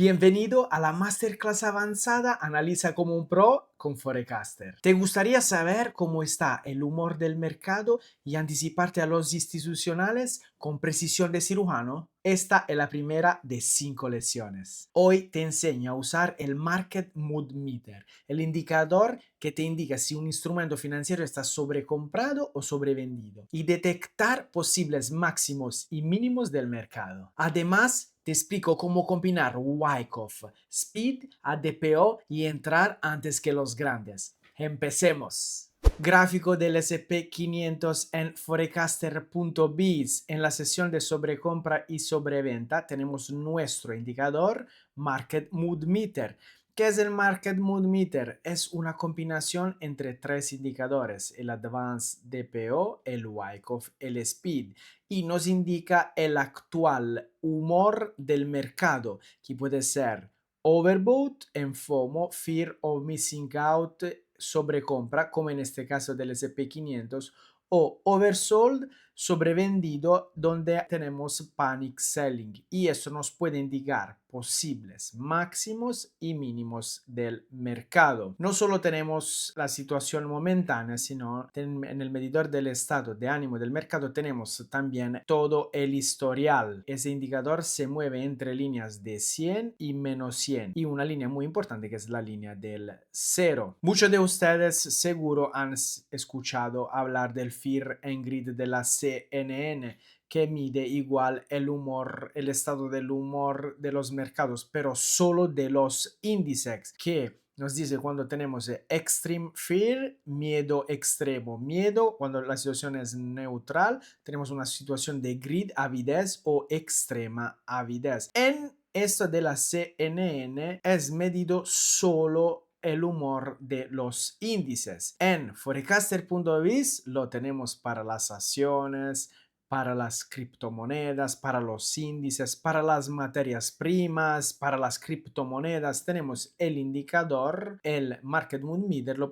Bienvenido a la Masterclass avanzada Analiza como un pro con Forecaster. ¿Te gustaría saber cómo está el humor del mercado y anticiparte a los institucionales con precisión de cirujano? Esta es la primera de 5 lecciones. Hoy te enseño a usar el Market Mood Meter, el indicador que te indica si un instrumento financiero está sobrecomprado o sobrevendido, y detectar posibles máximos y mínimos del mercado. Además, te explico cómo combinar Wyckoff, Speed, ADPO y entrar antes que los grandes. Empecemos. Gráfico del S&P 500 en forecaster.biz. En la sesión de sobrecompra y sobreventa tenemos nuestro indicador Market Mood Meter. ¿Qué es el Market Mood Meter? Es una combinación entre 3 indicadores, el Advanced DPO, el Wyckoff, el Speed, y nos indica el actual humor del mercado, que puede ser overbought, en FOMO, fear of missing out, sobrecompra, como en este caso del S&P 500, o oversold, sobrevendido, donde tenemos panic selling, y eso nos puede indicar posibles máximos y mínimos del mercado. No solo tenemos la situación momentánea, sino en el medidor del estado de ánimo del mercado tenemos también todo el historial. Ese indicador se mueve entre líneas de 100 y menos 100 y una línea muy importante que es la línea del 0. Muchos de ustedes seguro han escuchado hablar del Fear and Greed de la CNN, que mide igual el humor, el estado del humor de los mercados, pero solo de los índices, que nos dice cuando tenemos extreme fear, miedo extremo, miedo cuando la situación es neutral, tenemos una situación de greed, avidez o extrema avidez. En esto de la CNN es medido solo el humor de los índices. En forecaster.biz lo tenemos para las acciones, para las criptomonedas, para los índices, para las materias primas, para las criptomonedas. Tenemos el indicador, el Market Mood Meter, lo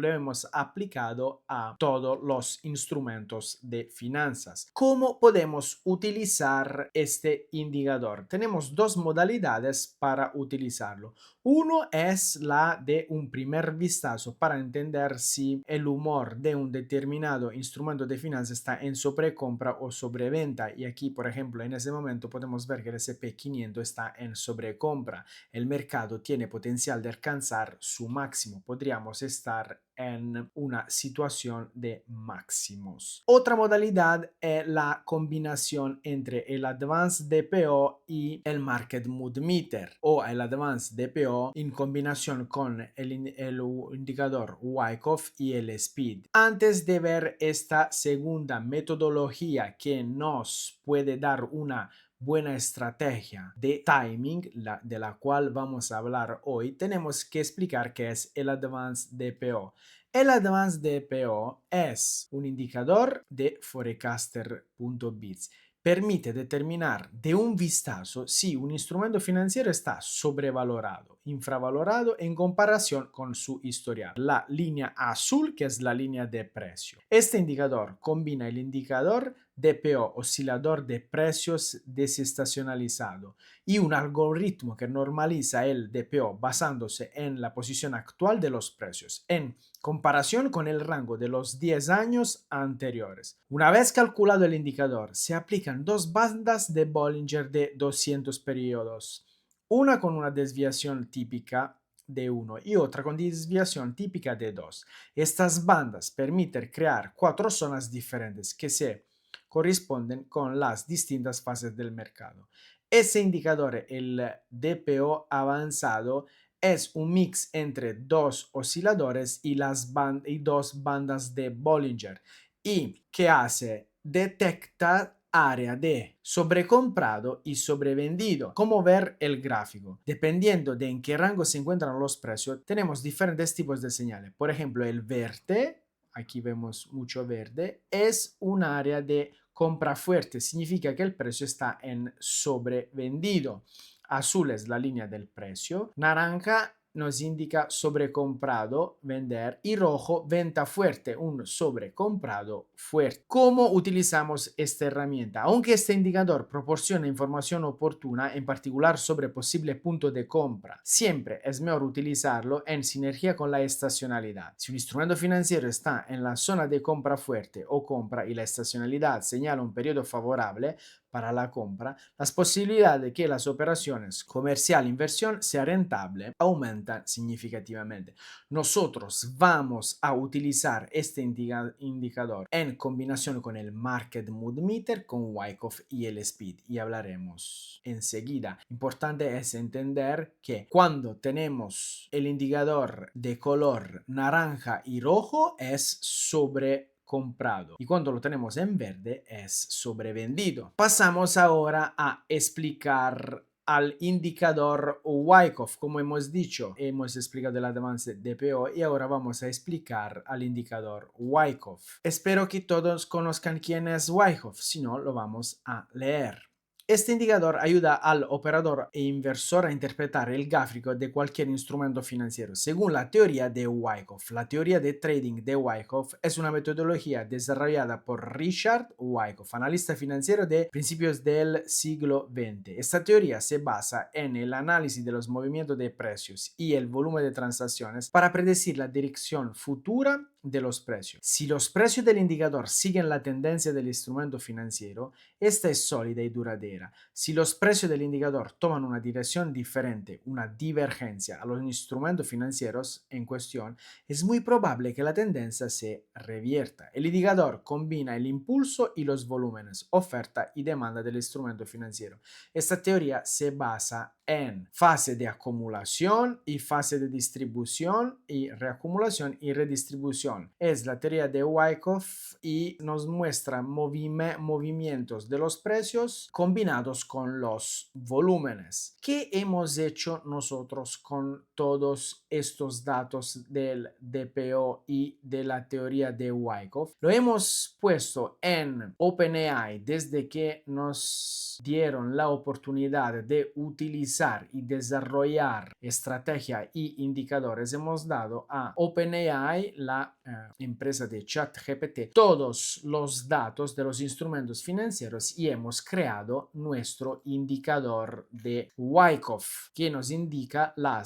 hemos aplicado a todos los instrumentos de finanzas. ¿Cómo podemos utilizar este indicador? Tenemos dos modalidades para utilizarlo. Uno es la de un primer vistazo para entender si el humor de un determinado instrumento de finanzas está en sobrecompra o sobreventa. Y aquí, por ejemplo, en ese momento podemos ver que el S&P 500 está en sobrecompra. El mercado tiene potencial de alcanzar su máximo. Podríamos estar en una situación de máximos. Otra modalidad es la combinación entre el Advanced DPO y el Market Mood Meter, o el Advanced DPO en combinación con el indicador Wyckoff y el Speed. Antes de ver esta segunda metodología que nos puede dar una buena estrategia de timing, de la cual vamos a hablar hoy, tenemos que explicar qué es el Advanced DPO. El Advanced DPO es un indicador de forecaster.biz. Permite determinar de un vistazo si un instrumento financiero está sobrevalorado, infravalorado en comparación con su historial. La línea azul, que es la línea de precio. Este indicador combina el indicador DPO, oscilador de precios desestacionalizado, y un algoritmo que normaliza el DPO basándose en la posición actual de los precios, en comparación con el rango de los 10 años anteriores. Una vez calculado el indicador, se aplican dos bandas de Bollinger de 200 periodos, una con una desviación típica de 1 y otra con desviación típica de 2. Estas bandas permiten crear 4 zonas diferentes que se corresponden con las distintas fases del mercado. Ese indicador, el DPO avanzado, es un mix entre dos osciladores y dos bandas de Bollinger, y que hace detecta área de sobrecomprado y sobrevendido. ¿Cómo ver el gráfico? Dependiendo de en qué rango se encuentran los precios, tenemos diferentes tipos de señales. Por ejemplo, el verde, aquí vemos mucho verde, es un área de compra fuerte, significa que el precio está en sobrevendido. Azul es la línea del precio, naranja nos indica sobrecomprado, vender, y rojo, venta fuerte, un sobrecomprado fuerte. ¿Cómo utilizamos esta herramienta? Aunque este indicador proporciona información oportuna, en particular sobre posible punto de compra, siempre es mejor utilizarlo en sinergia con la estacionalidad. Si un instrumento financiero está en la zona de compra fuerte o compra y la estacionalidad señala un periodo favorable para la compra, las posibilidades de que las operaciones comercial inversión sea rentable aumentan significativamente. Nosotros vamos a utilizar este indicador en combinación con el Market Mood Meter, con Wyckoff y el Speed, y hablaremos enseguida. Importante es entender que cuando tenemos el indicador de color naranja y rojo es sobre comprado y cuando lo tenemos en verde es sobrevendido. Pasamos ahora a explicar al indicador Wyckoff. Como hemos dicho, hemos explicado el Advanced DPO y ahora vamos a explicar al indicador Wyckoff. Espero que todos conozcan quién es Wyckoff, si no lo vamos a leer. Este indicador ayuda al operador e inversor a interpretar el gráfico de cualquier instrumento financiero según la teoría de Wyckoff. La teoría de trading de Wyckoff es una metodología desarrollada por Richard Wyckoff, analista financiero de principios del siglo XX. Esta teoría se basa en el análisis de los movimientos de precios y el volumen de transacciones para predecir la dirección futura de los precios. Si los precios del indicador siguen la tendencia del instrumento financiero, esta es sólida y duradera. Si los precios del indicador toman una dirección diferente, una divergencia a los instrumentos financieros en cuestión, es muy probable que la tendencia se revierta. El indicador combina el impulso y los volúmenes, oferta y demanda del instrumento financiero. Esta teoría se basa en fase de acumulación y fase de distribución y reacumulación y redistribución. Es la teoría de Wyckoff y nos muestra movimientos de los precios combinados con los volúmenes. ¿Qué hemos hecho nosotros con todos estos datos del DPO y de la teoría de Wyckoff? Lo hemos puesto en OpenAI desde que nos dieron la oportunidad de utilizar y desarrollar estrategia y indicadores. Hemos dado a OpenAI, la empresa de ChatGPT, todos los datos de los instrumentos financieros y hemos creado nuestro indicador de Wyckoff que nos indica la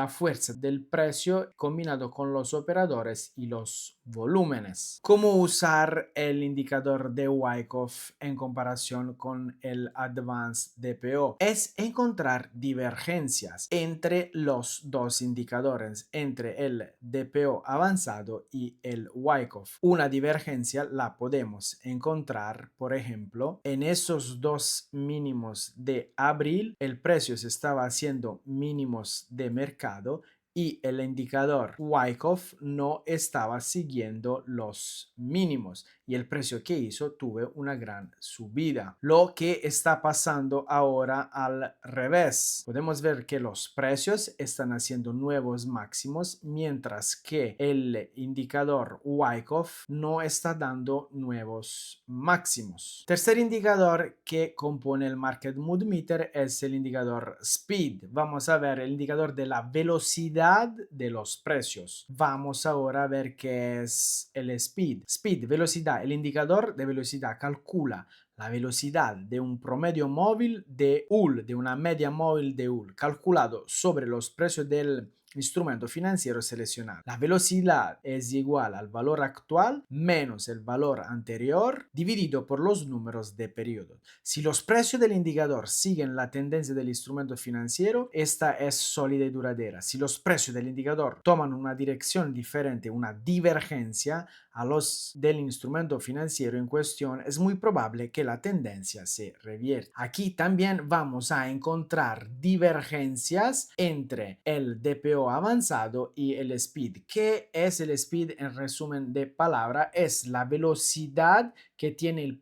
fuerza del precio combinado con los operadores y los volúmenes. ¿Cómo usar el indicador de Wyckoff en comparación con el Advanced DPO? Es encontrar divergencias entre los dos indicadores, entre el DPO avanzado y el Wyckoff. Una divergencia la podemos encontrar, por ejemplo, en esos dos mínimos de abril, el precio se estaba haciendo mínimos de mercado y el indicador Wyckoff no estaba siguiendo los mínimos y el precio que hizo tuvo una gran subida. Lo que está pasando ahora al revés. Podemos ver que los precios están haciendo nuevos máximos mientras que el indicador Wyckoff no está dando nuevos máximos. Tercer indicador que compone el Market Mood Meter es el indicador Speed. Vamos a ver el indicador de la velocidad de los precios. Vamos ahora a ver qué es el Speed. Speed, velocidad. El indicador de velocidad calcula la velocidad de un promedio móvil de UL, de una media móvil de UL, calculado sobre los precios del instrumento financiero seleccionado. La velocidad es igual al valor actual menos el valor anterior dividido por los números de periodo. Si los precios del indicador siguen la tendencia del instrumento financiero, esta es sólida y duradera. Si los precios del indicador toman una dirección diferente, una divergencia a los del instrumento financiero en cuestión, es muy probable que la tendencia se revierta. Aquí también vamos a encontrar divergencias entre el DPO avanzado y el speed. ¿Qué es el speed? En resumen de palabra, es la velocidad que tiene el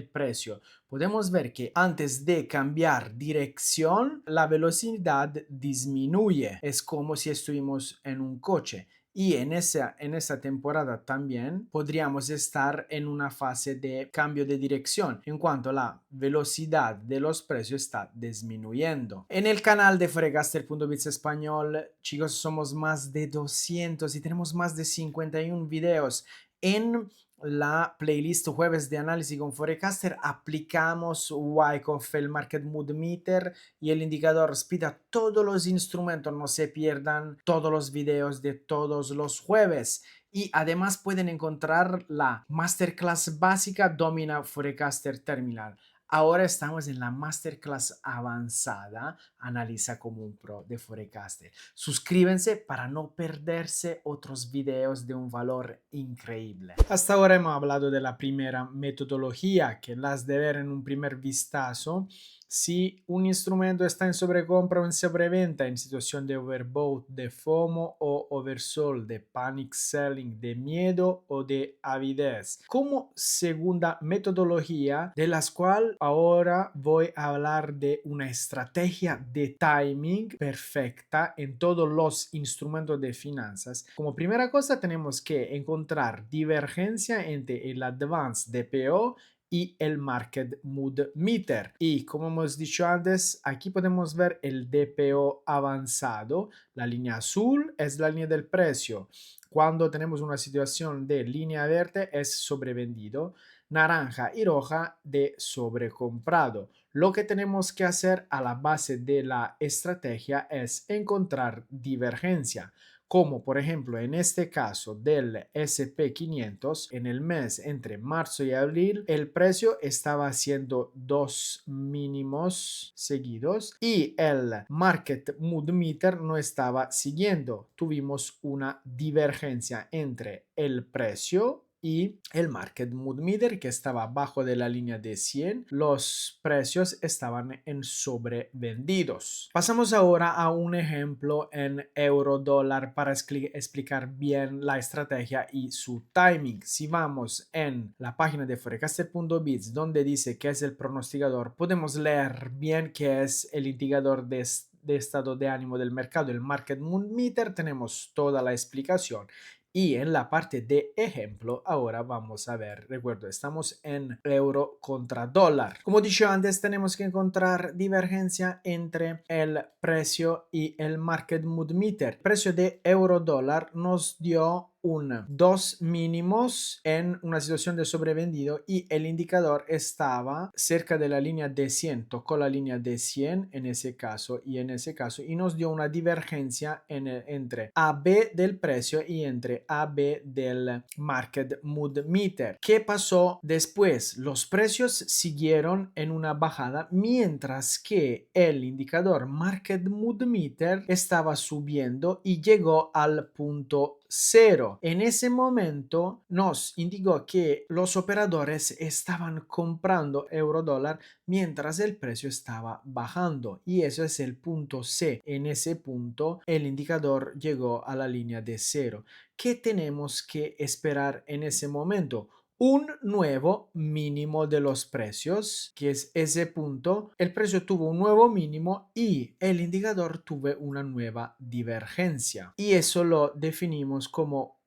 precio. Podemos ver que antes de cambiar dirección, la velocidad disminuye. Es como si estuvimos en un coche Y en esa temporada también podríamos estar en una fase de cambio de dirección, en cuanto la velocidad de los precios está disminuyendo. En el canal de Forecaster.biz español, chicos, somos más de 200 y tenemos más de 51 videos. En la playlist Jueves de Análisis con Forecaster aplicamos Wyckoff, el Market Mood Meter y el indicador Speed a todos los instrumentos. No se pierdan todos los videos de todos los jueves. Y además pueden encontrar la masterclass básica Domina Forecaster Terminal. Ahora estamos en la masterclass avanzada Analiza como un pro de Forecaster. Suscríbanse para no perderse otros videos de un valor increíble. Hasta ahora hemos hablado de la primera metodología, que las de ver en un primer vistazo si un instrumento está en sobrecompra o en sobreventa, en situación de overbought, de FOMO o oversold, de panic selling, de miedo o de avidez. Como segunda metodología, de las cual ahora voy a hablar de una estrategia de timing perfecta en todos los instrumentos de finanzas. Como primera cosa tenemos que encontrar divergencia entre el Advanced DPO y el Market Mood Meter. Y como hemos dicho antes, aquí podemos ver el DPO avanzado. La línea azul es la línea del precio. Cuando tenemos una situación de línea verde es sobrevendido. Naranja y roja de sobrecomprado. Lo que tenemos que hacer a la base de la estrategia es encontrar divergencia, como por ejemplo en este caso del SP500, en el mes entre marzo y abril el precio estaba haciendo dos mínimos seguidos y el Market Mood Meter no estaba siguiendo. Tuvimos una divergencia entre el precio y el Market Mood Meter, que estaba abajo de la línea de 100, los precios estaban en sobrevendidos. Pasamos ahora a un ejemplo en euro dólar para explicar bien la estrategia y su timing. Si vamos en la página de forecaster.biz donde dice que es el pronosticador, podemos leer bien qué es el indicador de estado de ánimo del mercado, el Market Mood Meter. Tenemos toda la explicación. Y en la parte de ejemplo, ahora vamos a ver, recuerdo, estamos en euro contra dólar. Como dije antes, tenemos que encontrar divergencia entre el precio y el Market Mood Meter. El precio de euro dólar nos dio dos mínimos en una situación de sobrevendido y el indicador estaba cerca de la línea de 100, tocó la línea de 100 en ese caso y nos dio una divergencia entre AB del precio y entre AB del Market Mood Meter. ¿Qué pasó después? Los precios siguieron en una bajada mientras que el indicador Market Mood Meter estaba subiendo y llegó al punto cero. En ese momento nos indicó que los operadores estaban comprando euro dólar mientras el precio estaba bajando y eso es el punto C. En ese punto el indicador llegó a la línea de cero. ¿Qué tenemos que esperar en ese momento? Un nuevo mínimo de los precios, que es ese punto. El precio tuvo un nuevo mínimo y el indicador tuvo una nueva divergencia. Y eso lo definimos como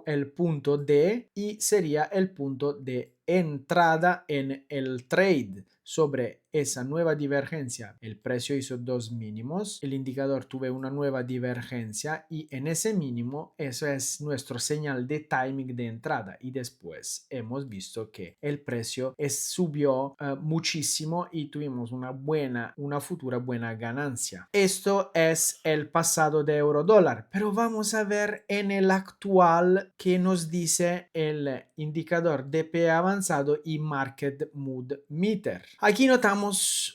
el punto D y sería el punto de entrada en el trade. Sobre esa nueva divergencia, el precio hizo dos mínimos, el indicador tuvo una nueva divergencia y en ese mínimo eso es nuestro señal de timing de entrada y después hemos visto que el precio subió muchísimo y tuvimos una futura buena ganancia. Esto es el pasado de euro dólar, pero vamos a ver en el actual que nos dice el indicador DP avanzado y Market Mood Meter. Aquí notamos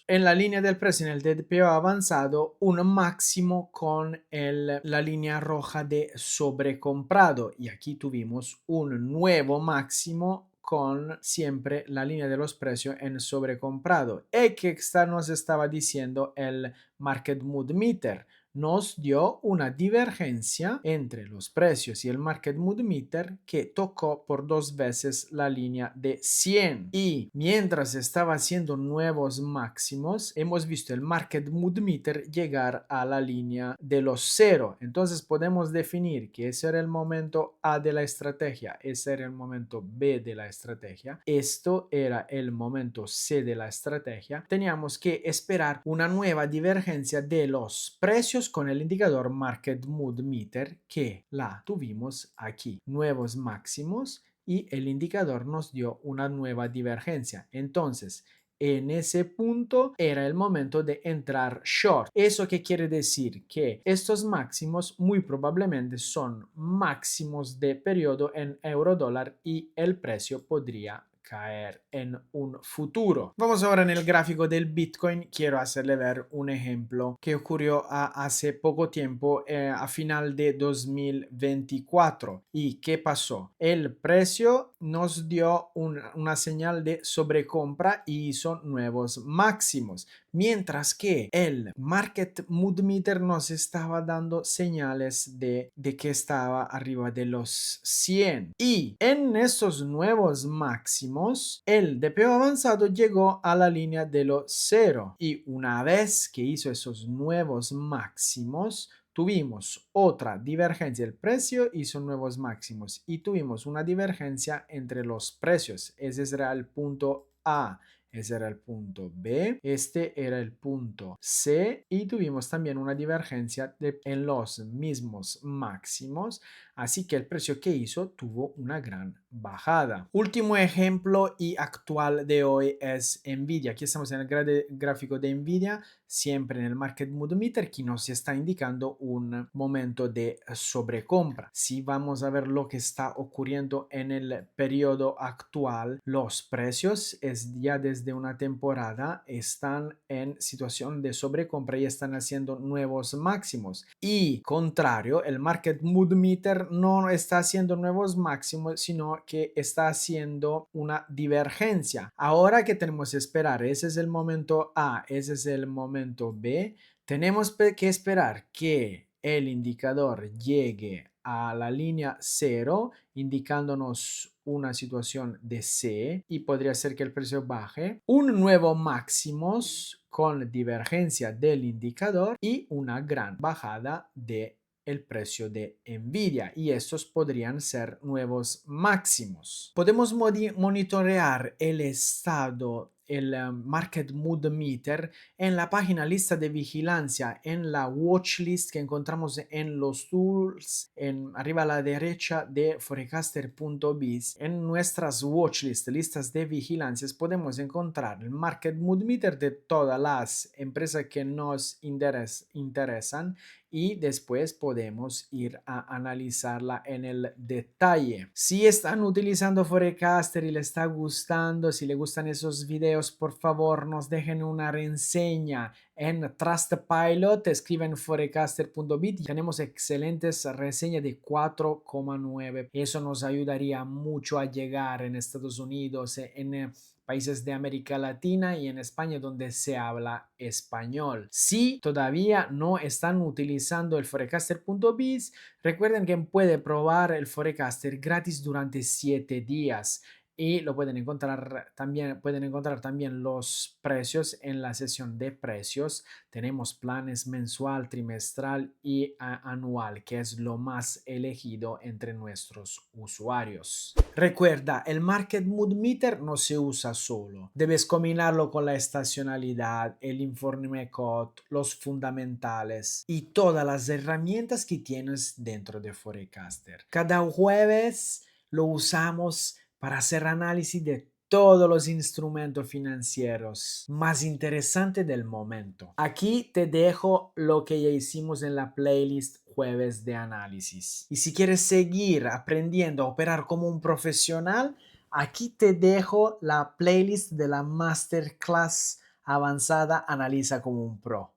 en la línea del precio, en el DPO avanzado, un máximo con la línea roja de sobrecomprado y aquí tuvimos un nuevo máximo con siempre la línea de los precios en sobrecomprado. ¿Y que nos estaba diciendo el Market Mood Meter nos dio una divergencia entre los precios y el Market Mood Meter que tocó por 2 veces la línea de 100. Y mientras estaba haciendo nuevos máximos, hemos visto el Market Mood Meter llegar a la línea de los 0. Entonces podemos definir que ese era el momento A de la estrategia, ese era el momento B de la estrategia, esto era el momento C de la estrategia. Teníamos que esperar una nueva divergencia de los precios con el indicador Market Mood Meter que la tuvimos aquí. Nuevos máximos y el indicador nos dio una nueva divergencia. Entonces, en ese punto era el momento de entrar short. ¿Eso qué quiere decir? Que estos máximos muy probablemente son máximos de periodo en euro dólar y el precio podría caer en un futuro. Vamos ahora en el gráfico del Bitcoin. Quiero hacerle ver un ejemplo que ocurrió hace poco tiempo, a final de 2024. ¿Y qué pasó? El precio nos dio una señal de sobrecompra y hizo nuevos máximos, mientras que el Market Mood Meter nos estaba dando señales de que estaba arriba de los 100. Y en estos nuevos máximos, el DPO avanzado llegó a la línea de los 0. Y una vez que hizo esos nuevos máximos, tuvimos otra divergencia, el precio hizo nuevos máximos y tuvimos una divergencia entre los precios. Ese será el punto A. Ese era el punto B, este era el punto C y tuvimos también una divergencia en los mismos máximos, así que el precio que hizo tuvo una gran bajada. Último ejemplo y actual de hoy es Nvidia. Aquí estamos en el gráfico de Nvidia, siempre en el Market Mood Meter, que nos está indicando un momento de sobrecompra. Si vamos a ver lo que está ocurriendo en el periodo actual, los precios ya desde una temporada están en situación de sobrecompra y están haciendo nuevos máximos. Y contrario, el Market Mood Meter no está haciendo nuevos máximos, sino que está haciendo una divergencia. Ahora que tenemos que esperar, ese es el momento A, ese es el momento B, tenemos que esperar que el indicador llegue a la línea 0, indicándonos una situación de C y podría ser que el precio baje, un nuevo máximos con divergencia del indicador y una gran bajada de el precio de Nvidia y estos podrían ser nuevos máximos. Podemos monitorear el estado, el Market Mood Meter en la página lista de vigilancia, en la watchlist que encontramos en los tools, arriba a la derecha de forecaster.biz. En nuestras watchlist, listas de vigilancias, podemos encontrar el Market Mood Meter de todas las empresas que nos interesan y después podemos ir a analizarla en el detalle. Si están utilizando Forecaster y les está gustando, si les gustan esos videos, por favor nos dejen una reseña en Trustpilot, escriben forecaster.bit. Tenemos excelentes reseñas de 4,9. Eso nos ayudaría mucho a llegar en Estados Unidos, en países de América Latina y en España donde se habla español. Si todavía no están utilizando el forecaster.biz, recuerden que pueden probar el Forecaster gratis durante 7 días. Y lo pueden encontrar también los precios en la sesión de precios. Tenemos planes mensual, trimestral y anual, que es lo más elegido entre nuestros usuarios. Recuerda, el Market Mood Meter no se usa solo. Debes combinarlo con la estacionalidad, el informe COT, los fundamentales y todas las herramientas que tienes dentro de Forecaster. Cada jueves lo usamos para hacer análisis de todos los instrumentos financieros más interesantes del momento. Aquí te dejo lo que ya hicimos en la playlist jueves de análisis. Y si quieres seguir aprendiendo a operar como un profesional, aquí te dejo la playlist de la masterclass avanzada Analiza como un pro.